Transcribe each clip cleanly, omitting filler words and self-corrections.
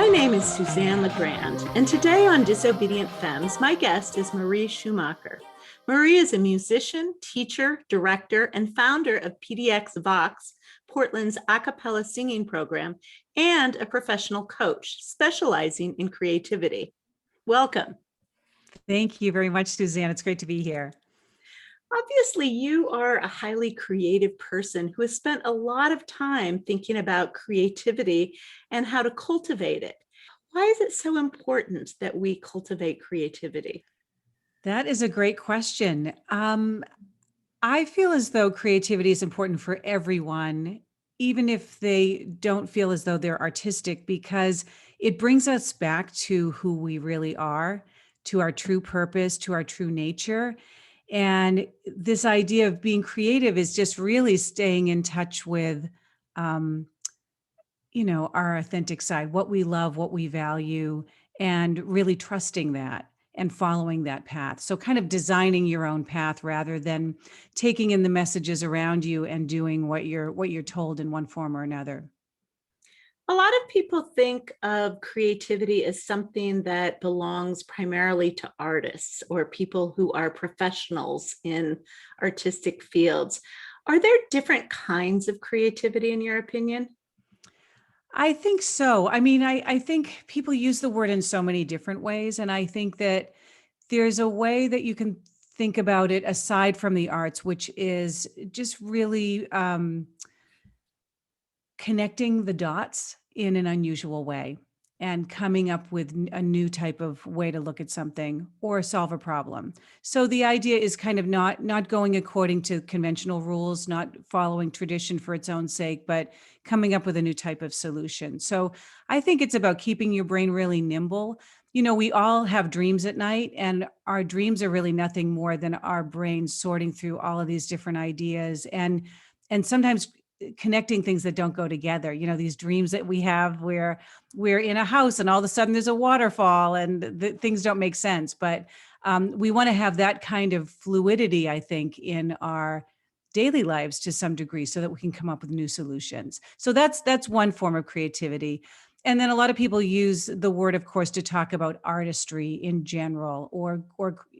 My name is Suzanne LeGrand, and today on Disobedient Femmes, my guest is Marie Schumacher. Marie is a musician, teacher, director, and founder of PDX Vox, Portland's a cappella singing program, and a professional coach specializing in creativity. Welcome. Thank you very much, Suzanne. It's great to be here. Obviously, you are a highly creative person who has spent a lot of time thinking about creativity and how to cultivate it. Why is it so important that we cultivate creativity? That is a great question. I feel as though creativity is important for everyone, even if they don't feel as though they're artistic, because it brings us back to who we really are, to our true purpose, to our true nature. And this idea of being creative is just really staying in touch with, um, our authentic side, what we love, what we value, and really trusting that and following that path. So kind of designing your own path rather than taking in the messages around you and doing what you're told in one form or another. A lot of people think of creativity as something that belongs primarily to artists or people who are professionals in artistic fields. Are there different kinds of creativity in your opinion? I think so. I think people use the word in so many different ways. And I think that there's a way that you can think about it aside from the arts, which is just really connecting the dots in an unusual way and coming up with a new type of way to look at something or solve a problem. So the idea is kind of not going according to conventional rules, not following tradition for its own sake, but coming up with a new type of solution. So I think it's about keeping your brain really nimble. We all have dreams at night, and our dreams are really nothing more than our brains sorting through all of these different ideas and sometimes connecting things that don't go together. These dreams that we have where we're in a house and all of a sudden there's a waterfall and things don't make sense. But we want to have that kind of fluidity, I think, in our daily lives to some degree so that we can come up with new solutions. So that's one form of creativity. And then a lot of people use the word, of course, to talk about artistry in general or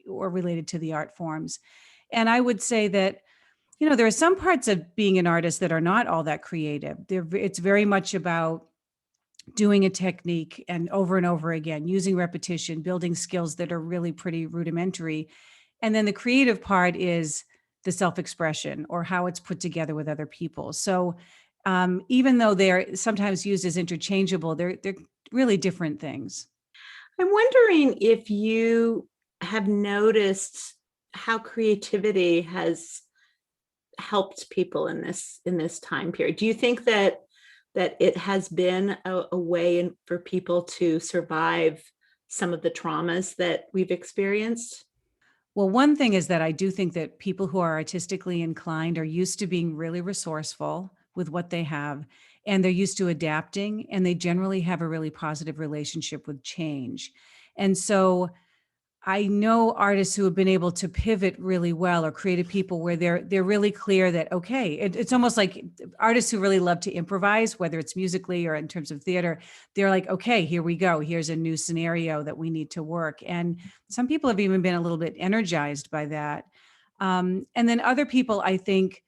related to the art forms. And I would say that there are some parts of being an artist that are not all that creative. It's very much about doing a technique and over again, using repetition, building skills that are really pretty rudimentary. And then the creative part is the self-expression or how it's put together with other people. So even though they're sometimes used as interchangeable, they're really different things. I'm wondering if you have noticed how creativity has helped people in this time period. Do you think that it has been a way for people to survive some of the traumas that we've experienced? Well, one thing is that I do think that people who are artistically inclined are used to being really resourceful with what they have, and they're used to adapting, and they generally have a really positive relationship with change. And so I know artists who have been able to pivot really well, or creative people where they're really clear that, okay, it's almost like artists who really love to improvise, whether it's musically or in terms of theater, they're like, okay, here we go. Here's a new scenario that we need to work. And some people have even been a little bit energized by that. And then other people, I think,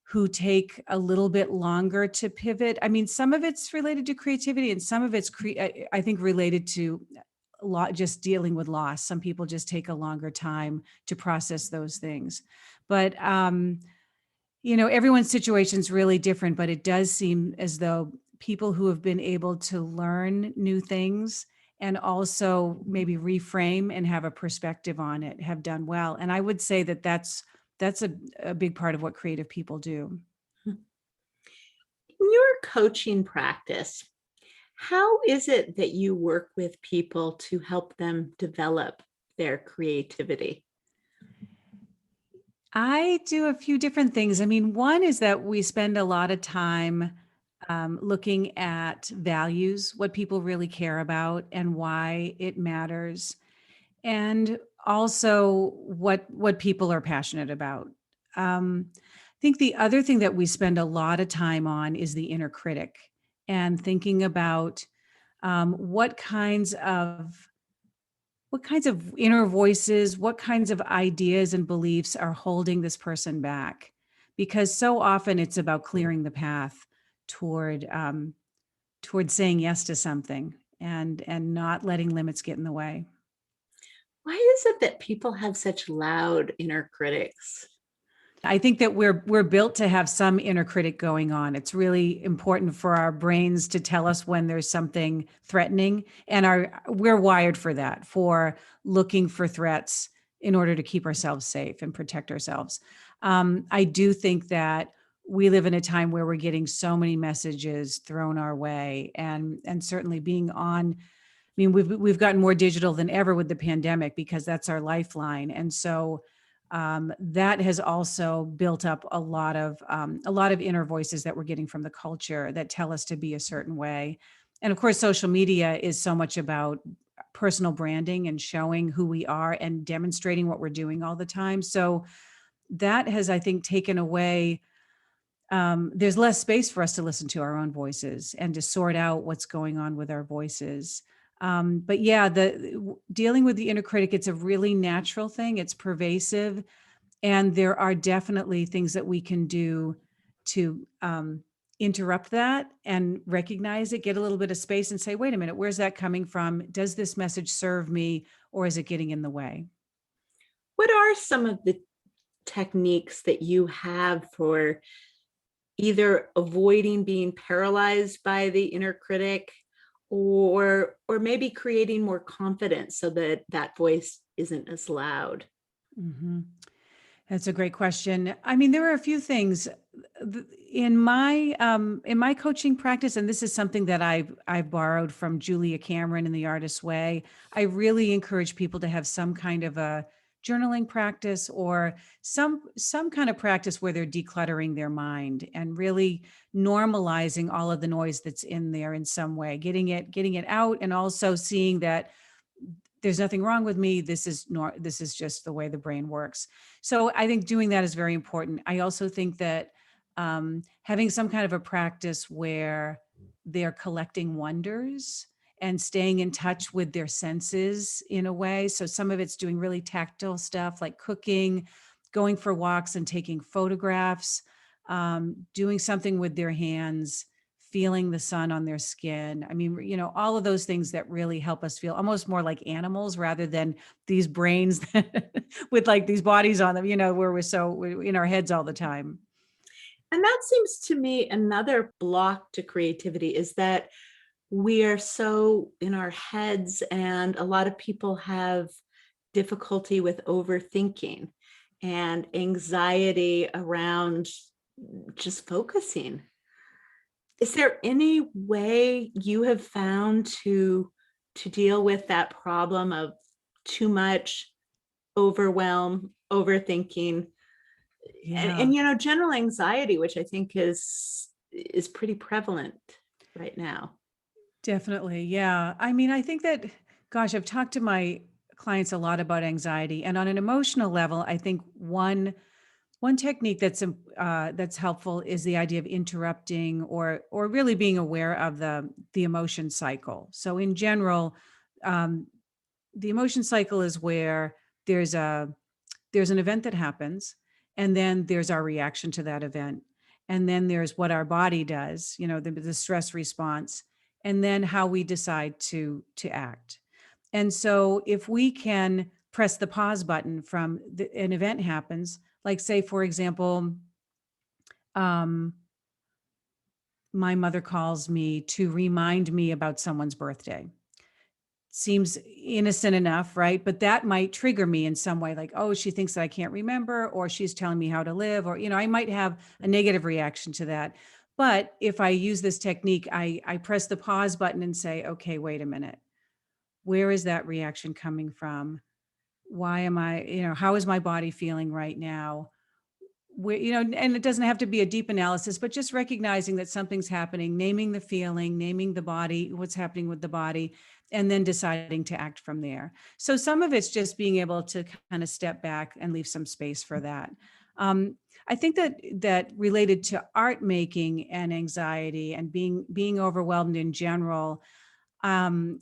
who take a little bit longer to pivot. I mean, some of it's related to creativity and some of it's, I think, related to just dealing with loss. Some people just take a longer time to process those things. But, everyone's situation is really different, but it does seem as though people who have been able to learn new things and also maybe reframe and have a perspective on it have done well. And I would say that that's a big part of what creative people do. In your coaching practice, how is it that you work with people to help them develop their creativity? I do a few different things. I mean, one is that we spend a lot of time looking at values, what people really care about and why it matters, and also what people are passionate about. I think the other thing that we spend a lot of time on is the inner critic and thinking about What kinds of inner voices, what kinds of ideas and beliefs are holding this person back? Because so often it's about clearing the path toward toward saying yes to something and not letting limits get in the way. Why is it that people have such loud inner critics? I think that we're built to have some inner critic going on. It's really important for our brains to tell us when there's something threatening, and we're wired for that, for looking for threats in order to keep ourselves safe and protect ourselves. I do think that we live in a time where we're getting so many messages thrown our way, and certainly being on. I mean, we've gotten more digital than ever with the pandemic because that's our lifeline, and so that has also built up a lot of inner voices that we're getting from the culture that tell us to be a certain way. And of course, social media is so much about personal branding and showing who we are and demonstrating what we're doing all the time. So that has, I think, taken away. There's less space for us to listen to our own voices and to sort out what's going on with our voices. But yeah, dealing with the inner critic, it's a really natural thing. It's pervasive, and there are definitely things that we can do to interrupt that and recognize it, get a little bit of space and say, wait a minute, where's that coming from? Does this message serve me, or is it getting in the way? What are some of the techniques that you have for either avoiding being paralyzed by the inner critic, or maybe creating more confidence so that that voice isn't as loud? Mhm. That's a great question. I mean, there are a few things in my coaching practice, and this is something that I've borrowed from Julia Cameron in The Artist's Way. I really encourage people to have some kind of a journaling practice or some kind of practice where they're decluttering their mind and really normalizing all of the noise that's in there in some way, getting it out, and also seeing that there's nothing wrong with me. This is just the way the brain works. So I think doing that is very important. I also think that having some kind of a practice where they're collecting wonders and staying in touch with their senses in a way. So some of it's doing really tactile stuff like cooking, going for walks and taking photographs, doing something with their hands, feeling the sun on their skin. I mean, all of those things that really help us feel almost more like animals rather than these brains with like these bodies on them, where we're in our heads all the time. And that seems to me another block to creativity is that we are so in our heads, and a lot of people have difficulty with overthinking and anxiety around just focusing. Is there any way you have found to deal with that problem of too much overwhelm, overthinking, Yeah, and general anxiety, which I think is pretty prevalent right now? definitely. Yeah. I mean, I think that, gosh, I've talked to my clients a lot about anxiety, and on an emotional level, I think one technique that's helpful is the idea of interrupting or really being aware of the emotion cycle. So in general, um, the emotion cycle is where there's a there's an event that happens, and then there's our reaction to that event, and then there's what our body does, the stress response, and then how we decide to act. And so if we can press the pause button from an event happens, like say, for example, um, my mother calls me to remind me about someone's birthday. Seems innocent enough, right? But that might trigger me in some way, like, oh, she thinks that I can't remember, or she's telling me how to live, or, I might have a negative reaction to that. But if I use this technique, I press the pause button and say, okay, wait a minute. Where is that reaction coming from? Why am I, how is my body feeling right now? Where, and it doesn't have to be a deep analysis, but just recognizing that something's happening, naming the feeling, naming the body, what's happening with the body, and then deciding to act from there. So some of it's just being able to kind of step back and leave some space for that. Um, I think that related to art making and anxiety and being overwhelmed in general, um,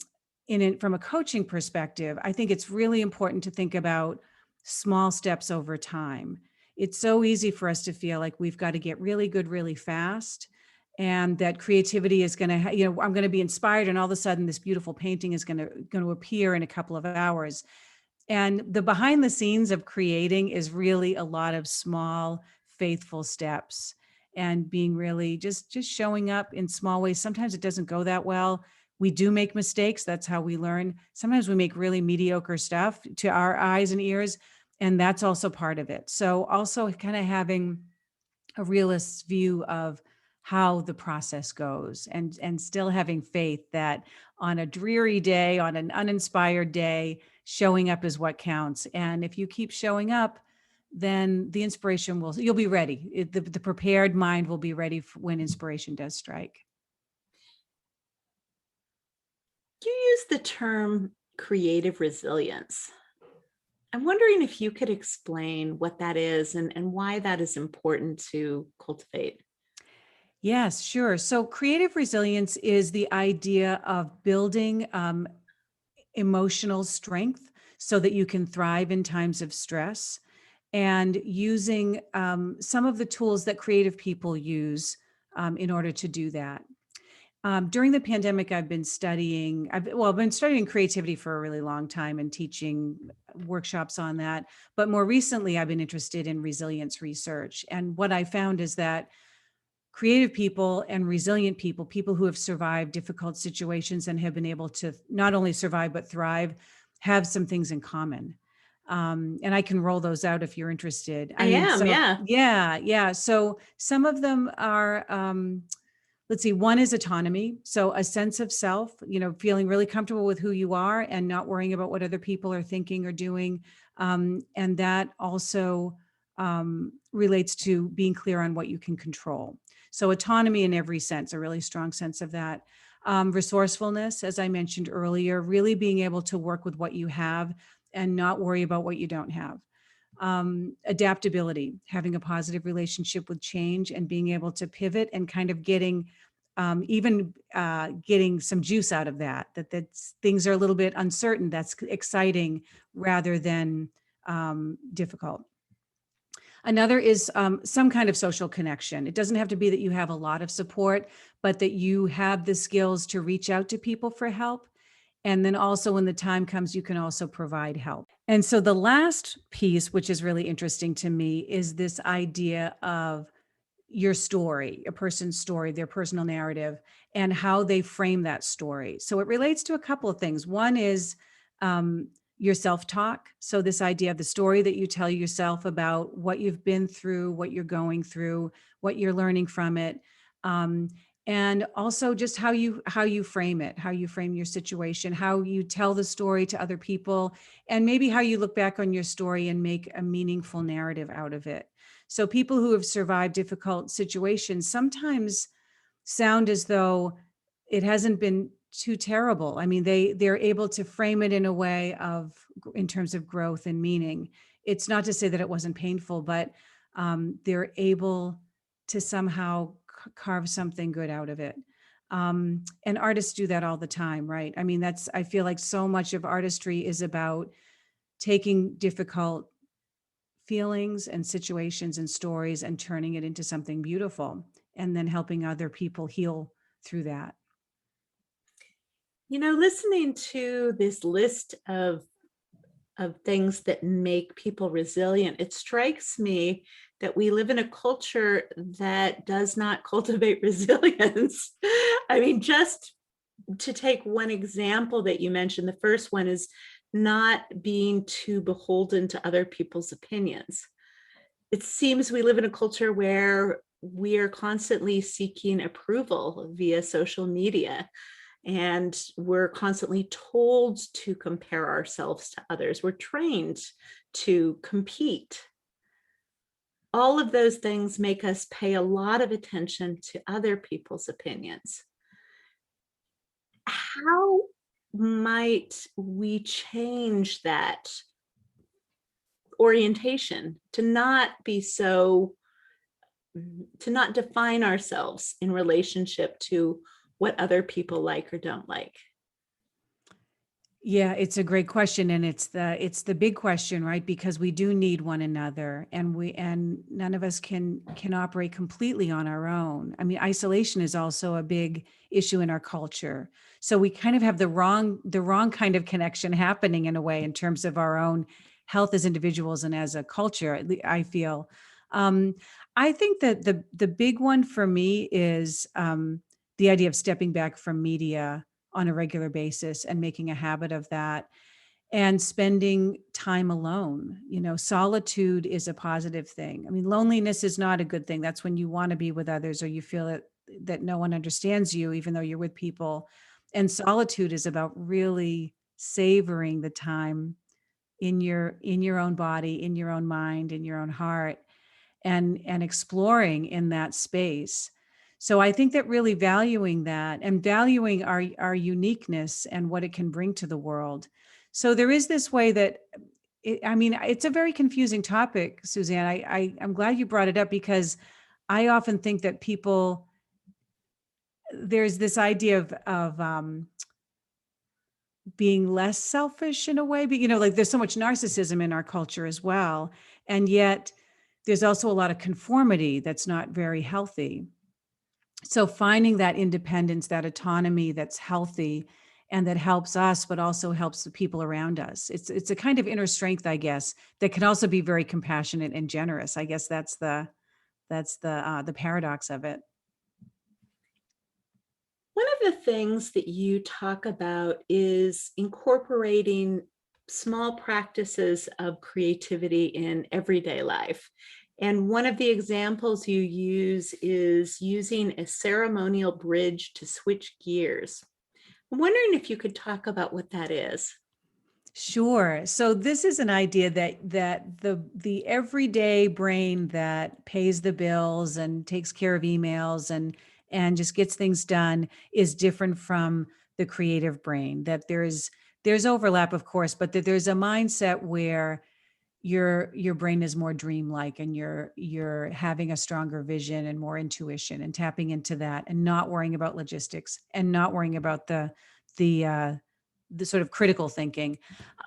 from a coaching perspective, I think it's really important to think about small steps over time. It's so easy for us to feel like we've got to get really good really fast, and that creativity is going to, I'm going to be inspired, and all of a sudden this beautiful painting is going to appear in a couple of hours. And the behind the scenes of creating is really a lot of small, faithful steps, and being really just showing up in small ways. Sometimes it doesn't go that well. We do make mistakes. That's how we learn. Sometimes we make really mediocre stuff to our eyes and ears, and that's also part of it. So also kind of having a realist's view of how the process goes, and still having faith that on a dreary day, on an uninspired day, showing up is what counts. And if you keep showing up, then the inspiration you'll be ready. The prepared mind will be ready when inspiration does strike. You use the term creative resilience. I'm wondering if you could explain what that is, and why that is important to cultivate. Yes, sure. So creative resilience is the idea of building emotional strength so that you can thrive in times of stress, and using some of the tools that creative people use in order to do that. During the pandemic, I've been studying, I've been studying creativity for a really long time and teaching workshops on that. But more recently, I've been interested in resilience research. And what I found is that creative people and resilient people, people who have survived difficult situations and have been able to not only survive, but thrive, have some things in common. And I can roll those out if you're interested. I I mean, am, so yeah. yeah. So some of them are, let's see, one is autonomy. So a sense of self, feeling really comfortable with who you are and not worrying about what other people are thinking or doing. And that also relates to being clear on what you can control. So autonomy in every sense, a really strong sense of that. Resourcefulness, as I mentioned earlier, really being able to work with what you have and not worry about what you don't have. Adaptability, having a positive relationship with change and being able to pivot and kind of getting getting some juice out of that things are a little bit uncertain. That's exciting rather than difficult. Another is some kind of social connection. It doesn't have to be that you have a lot of support, but that you have the skills to reach out to people for help. And then also when the time comes, you can also provide help. And so the last piece, which is really interesting to me, is this idea of your story, a person's story, their personal narrative, and how they frame that story. So it relates to a couple of things. One is your self-talk. So this idea of the story that you tell yourself about what you've been through, what you're going through, what you're learning from it. And also just how you frame it, how you frame your situation, how you tell the story to other people, and maybe how you look back on your story and make a meaningful narrative out of it. So people who have survived difficult situations sometimes sound as though it hasn't been too terrible. I mean, they're able to frame it in a way in terms of growth and meaning. It's not to say that it wasn't painful, but they're able to somehow carve something good out of it. And artists do that all the time, right? I mean, I feel like so much of artistry is about taking difficult feelings and situations and stories and turning it into something beautiful, and then helping other people heal through that. Listening to this list of things that make people resilient, it strikes me that we live in a culture that does not cultivate resilience. I mean, just to take one example that you mentioned, the first one is not being too beholden to other people's opinions. It seems we live in a culture where we are constantly seeking approval via social media, and we're constantly told to compare ourselves to others. We're trained to compete. All of those things make us pay a lot of attention to other people's opinions. How might we change that orientation to not be so, to not define ourselves in relationship to what other people like or don't like? Yeah, it's a great question, and it's the big question, right? Because we do need one another, and none of us can operate completely on our own. I mean, isolation is also a big issue in our culture. So we kind of have the wrong kind of connection happening in a way in terms of our own health as individuals and as a culture. I feel. Um, I think that the big one for me is the idea of stepping back from media on a regular basis and making a habit of that and spending time alone. Solitude is a positive thing. I mean, loneliness is not a good thing. That's when you want to be with others or you feel that no one understands you, even though you're with people. And solitude is about really savoring the time in your own body, in your own mind, in your own heart, and exploring in that space. So I think that really valuing that and valuing our uniqueness and what it can bring to the world. So there is this way that I mean, it's a very confusing topic, Suzanne. I'm glad you brought it up because I often think that people, there's this idea of being less selfish in a way, but like there's so much narcissism in our culture as well. And yet there's also a lot of conformity that's not very healthy. So finding that independence, that autonomy that's healthy and that helps us, but also helps the people around us. It's a kind of inner strength, I guess, that can also be very compassionate and generous. I guess that's the paradox of it. One of the things that you talk about is incorporating small practices of creativity in everyday life. And one of the examples you use is using a ceremonial bridge to switch gears. I'm wondering if you could talk about what that is. Sure. So this is an idea that the everyday brain that pays the bills and takes care of emails and just gets things done is different from the creative brain. That there's overlap, of course, but that there's a mindset where your brain is more dreamlike and you're having a stronger vision and more intuition and tapping into that and not worrying about logistics and not worrying about the sort of critical thinking.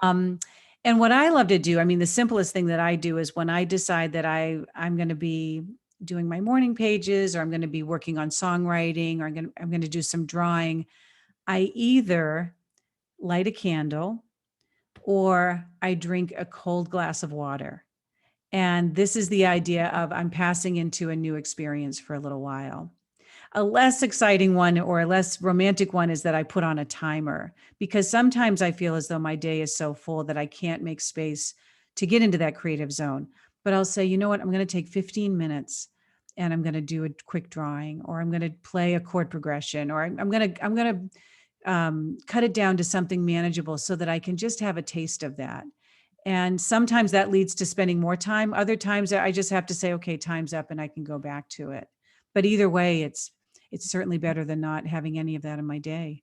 Um, and what I love to do, I mean, the simplest thing that I do is when I decide that I'm going to be doing my morning pages, or I'm going to be working on songwriting, or I'm going to do some drawing. I either light a candle or I drink a cold glass of water. And this is the idea of I'm passing into a new experience for a little while. A less exciting one or a less romantic one is that I put on a timer, because sometimes I feel as though my day is so full that I can't make space to get into that creative zone. But I'll say, you know what, I'm going to take 15 minutes and I'm going to do a quick drawing, or I'm going to play a chord progression, or I'm going to cut it down to something manageable so that I can just have a taste of that. And sometimes that leads to spending more time. Other times I just have to say, okay, time's up and I can go back to it. But either way, it's certainly better than not having any of that in my day.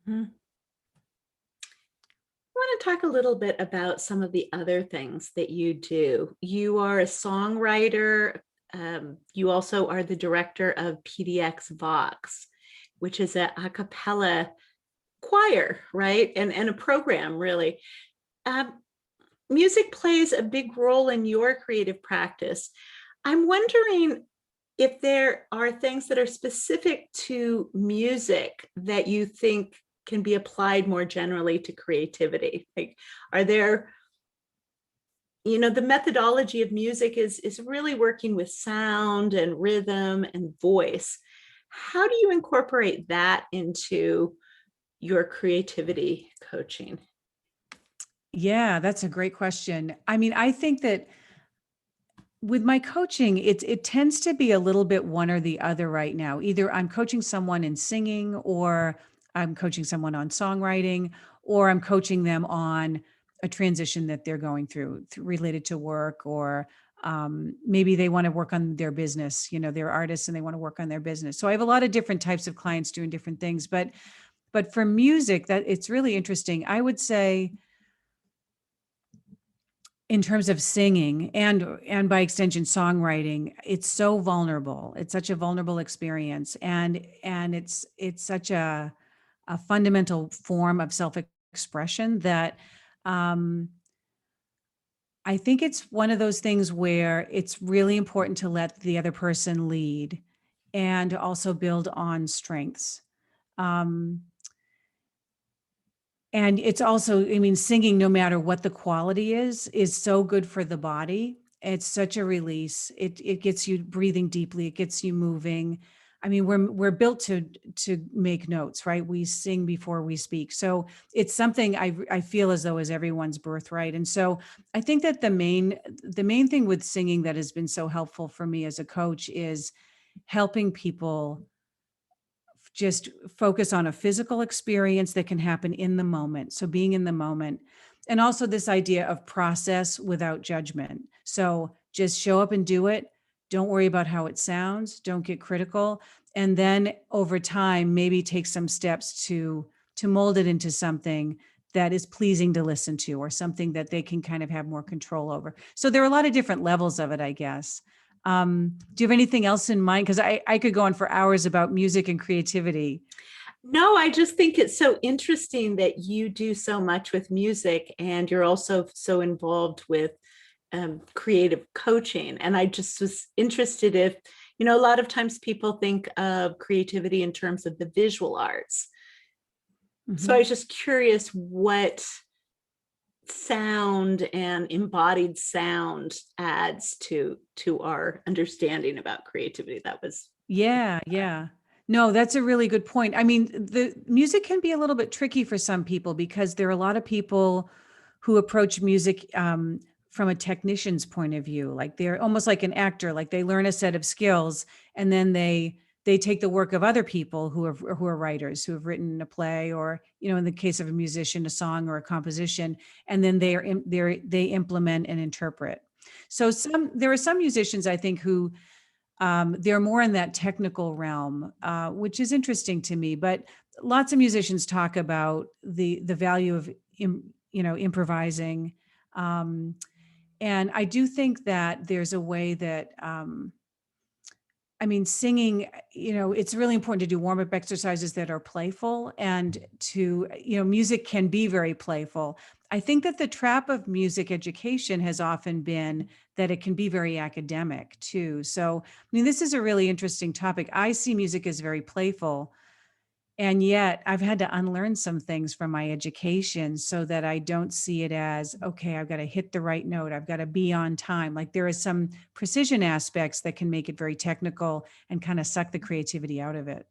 Mhm. I want to talk a little bit about some of the other things that you do. You are a songwriter. You also are the director of PDX Vox, which is a cappella choir, right? And a program, really. Um, Music plays a big role in your creative practice. I'm wondering if there are things that are specific to music that you think can be applied more generally to creativity. Like, are there, the methodology of music is really working with sound and rhythm and voice. How do you incorporate that into your creativity coaching? Yeah, that's a great question. I mean, I think that with my coaching, it tends to be a little bit one or the other right now. Either I'm coaching someone in singing, or I'm coaching someone on songwriting, or I'm coaching them on a transition that they're going through related to work, or maybe they want to work on their business. They're artists and they want to work on their business. So I have a lot of different types of clients doing different things. But for music, that it's really interesting. I would say, in terms of singing and by extension songwriting, it's so vulnerable. It's such a vulnerable experience, and it's such a fundamental form of self expression that I think it's one of those things where it's really important to let the other person lead and also build on strengths. Um, and it's also, I mean, singing, no matter what the quality is so good for the body. It's such a release. It gets you breathing deeply. It gets you moving. I mean, we're built to make notes, right? We sing before we speak. So it's something I feel as though is everyone's birthright. And so I think that the main thing with singing that has been so helpful for me as a coach is helping people just focus on a physical experience that can happen in the moment. So being in the moment. And also this idea of process without judgment. So just show up and do it. Don't worry about how it sounds. Don't get critical. And then over time, maybe take some steps to mold it into something that is pleasing to listen to, or something that they can kind of have more control over. So there are a lot of different levels of it, I guess. Do you have anything else in mind? Because I could go on for hours about music and creativity. No, I just think it's so interesting that you do so much with music and you're also so involved with creative coaching. And I just was interested if, a lot of times people think of creativity in terms of the visual arts. So I Mhm. was just curious what sound and embodied sound adds to our understanding about creativity. That was Yeah, yeah. No, that's a really good point. I mean, the music can be a little bit tricky for some people because there are a lot of people who approach music from a technician's point of view. Like they're almost like an actor, like they learn a set of skills and then they take the work of other people who are writers who have written a play, or in the case of a musician, a song or a composition, and then they implement and interpret. So there are some musicians I think who they're more in that technical realm, which is interesting to me. But lots of musicians talk about the value of improvising, um, and I do think that there's a way that I mean, singing, it's really important to do warm up exercises that are playful, and music can be very playful. I think that the trap of music education has often been that it can be very academic too. So, I mean, this is a really interesting topic. I see music as very playful, and yet I've had to unlearn some things from my education so that I don't see it as, okay, I've got to hit the right note. I've got to be on time. Like there are some precision aspects that can make it very technical and kind of suck the creativity out of it.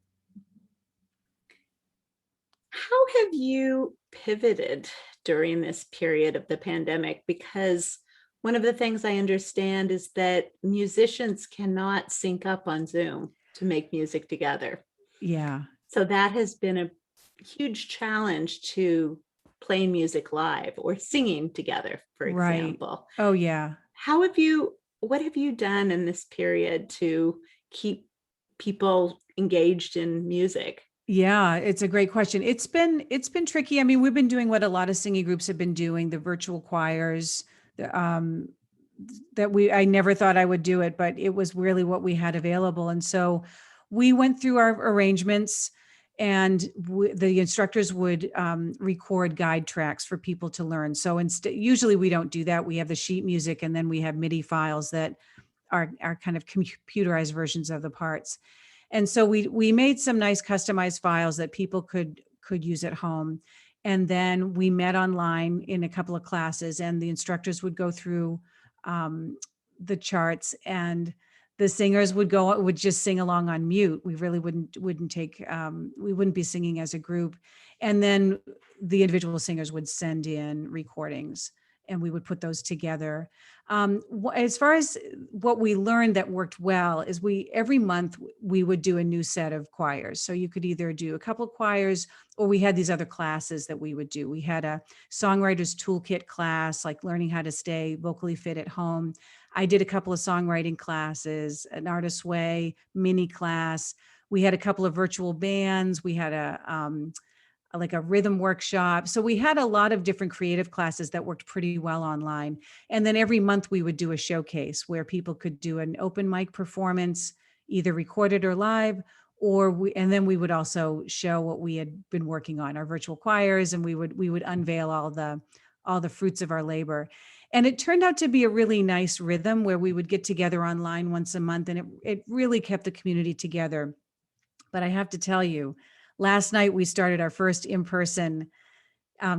How have you pivoted during this period of the pandemic? Because one of the things I understand is that musicians cannot sync up on Zoom to make music together. Yeah. So that has been a huge challenge to playing music live or singing together, for Right. example. Oh, yeah. What have you done in this period to keep people engaged in music? Yeah, it's a great question. It's been tricky. I mean, we've been doing what a lot of singing groups have been doing, the virtual choirs, the, that I never thought I would do it, but it was really what we had available. And so we went through our arrangements, and the instructors would record guide tracks for people to learn. So usually we don't do that. We have the sheet music, and then we have MIDI files that are kind of computerized versions of the parts. And so we made some nice customized files that people could use at home. And then we met online in a couple of classes, and the instructors would go through the charts, and the singers would just sing along on mute. We really wouldn't take we wouldn't be singing as a group. And then the individual singers would send in recordings, and we would put those together. As far as what we learned that worked well is every month we would do a new set of choirs. So you could either do a couple of choirs, or we had these other classes that we would do. We had a songwriter's toolkit class, like learning how to stay vocally fit at home. I did a couple of songwriting classes, an artist's way mini class. We had a couple of virtual bands. We had like a rhythm workshop. So we had a lot of different creative classes that worked pretty well online. And then every month we would do a showcase where people could do an open mic performance, either recorded or live, and then we would also show what we had been working on, our virtual choirs, and we would unveil all the fruits of our labor. And it turned out to be a really nice rhythm where we would get together online once a month, and it really kept the community together. But I have to tell you, last night we started our first in-person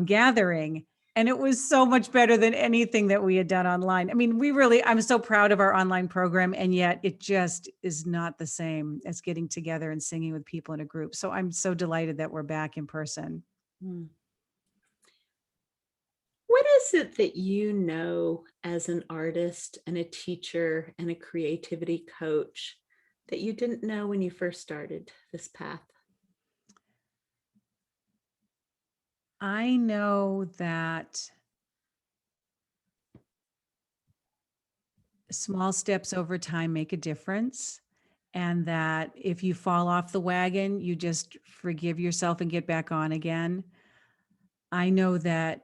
gathering, and it was so much better than anything that we had done online. I mean, I'm so proud of our online program, and yet it just is not the same as getting together and singing with people in a group. So I'm so delighted that we're back in person. What is it that you know as an artist and a teacher and a creativity coach that you didn't know when you first started this path? I know that small steps over time make a difference, and that if you fall off the wagon, you just forgive yourself and get back on again. I know that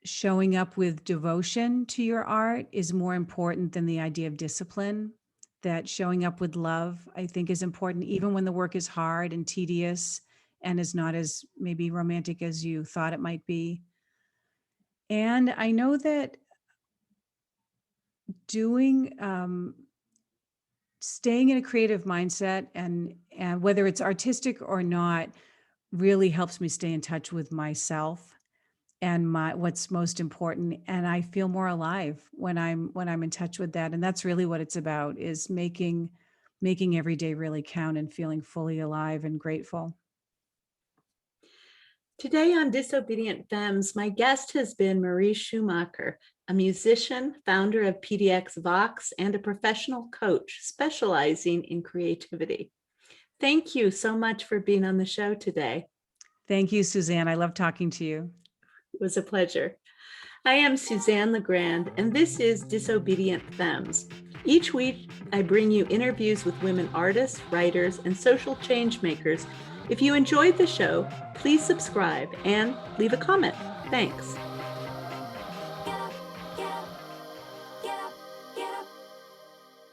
showing up with devotion to your art is more important than the idea of discipline. That showing up with love, I think, is important, even when the work is hard and tedious and is not as maybe romantic as you thought it might be. And I know that doing, staying in a creative mindset, and whether it's artistic or not, really helps me stay in touch with myself and what's most important, and I feel more alive when I'm in touch with that. And that's really what it's about, is making every day really count and feeling fully alive and grateful. Today on Disobedient Femmes, my guest has been Marie Schumacher, a musician, founder of PDX Vox, and a professional coach specializing in creativity. Thank you so much for being on the show today. Thank you, Suzanne. I love talking to you. It was a pleasure. I am Suzanne Legrand, and this is Disobedient Femmes. Each week, I bring you interviews with women artists, writers, and social change makers. If you enjoyed the show, please subscribe and leave a comment. Thanks.